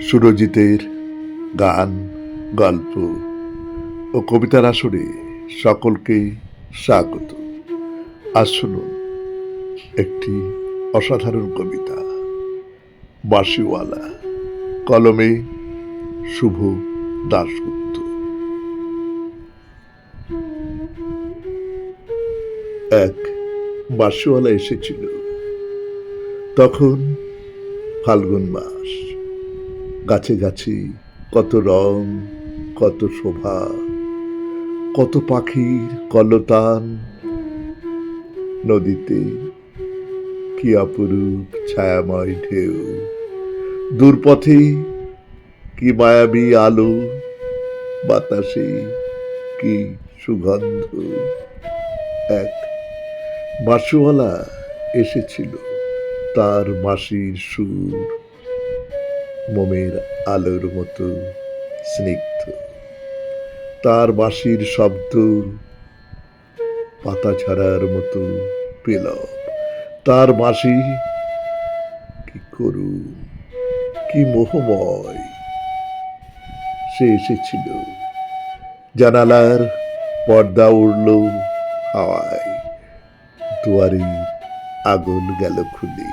সুরজিতের গান, গল্প ও কবিতার আসরে সকলকে স্বাগত। আজ শুনুন একটি অসাধারণ কবিতা, বাঁশিওয়ালা। কলমে শুভ দাশগুপ্ত। এক বাঁশিওয়ালা এসেছিল, তখন ফাল্গুন মাস। গাছে গাছে কত রং, কত শোভা, কত পাখির কলতান। নদীতে কি অপরূপ ছায়াময় ঢেউ, দূরপথে কি মায়াবী আলো, বাতাসে কি সুগন্ধ। এক বাঁশিওয়ালা এসেছিল, তার বাঁশির সুর মোমের আলোর মতো স্নিগ্ধ, তার বাঁশির শব্দ পাতা ঝরার মতো পেলব। তার বাঁশি কি করুণ, কি মোহময়। সে এসেছিল, জানালার পর্দা উড়ল হাওয়ায়, দুয়ারে আগুন গেল খুলে,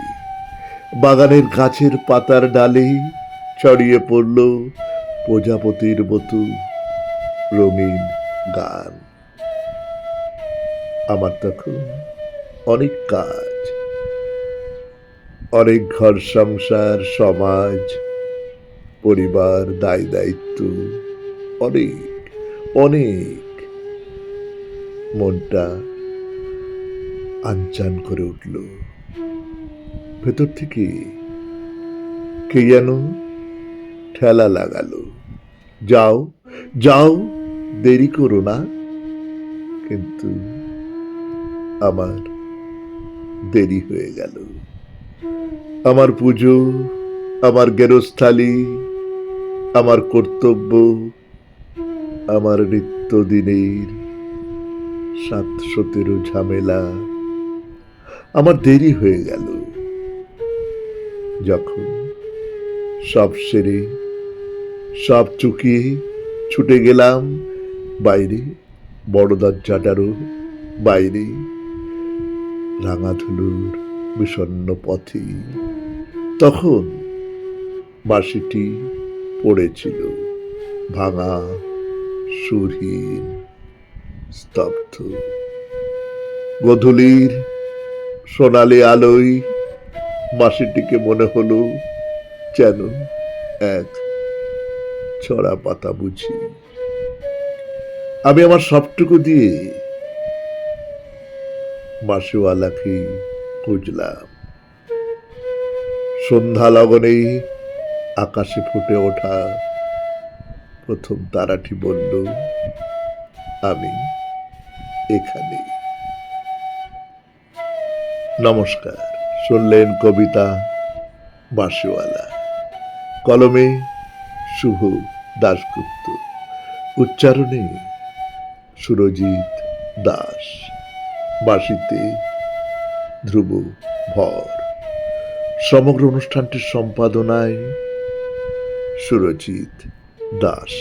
বাগানের গাছের পাতার ডালে ছড়িয়ে পড়ল প্রজাপতির মতো রঙিন গান। আমার তখন অনেক কাজ, অনেক ঘর সংসার, সমাজ, পরিবার, দায় দায়িত্ব, অনেক অনেক। মনটা আনচান করে উঠল। ভেতর থেকে কে যেন ঠেলা লাগালো, যাও যাও, দেরি করো না। কিন্তু আমার দেরি হয়ে গেল। আমার পুজো, আমার গেরস্থালি, আমার কর্তব্য, আমার নিত্যদিনের 717 ঝামেলা, আমার দেরি হয়ে গেল। যখন সব সেরে, সব চুকিয়ে ছুটে গেলাম বাইরে, বড় দরজাটারও বাইরে, রাঙা ধুলোর বিষণ্ণ পথে, তখন বাঁশিটি পড়েছিল ভাঙা, সুরহীন, স্তব্ধ। গোধূলির সোনালি আলোয় বাঁশিটিকে মনে হলো যেন এক ছড়া পাতা বুঝি। আমি আমার সবটুকু দিয়ে বাঁশিওয়ালাকে খুঁজলাম। সন্ধ্যা লগনে আকাশে ফুটে ওঠা প্রথম তারাটি বলল, আমি এখানে। নমস্কার। শুনলেন কবিতা বাঁশিওয়ালা। কলমে শুভ দাশগুপ্ত, উচ্চারণে সুরজিৎ দাস, বাঁশিতে ধ্রুব ভর। সমগ্র অনুষ্ঠানটির সম্পাদনায় সুরজিৎ দাস।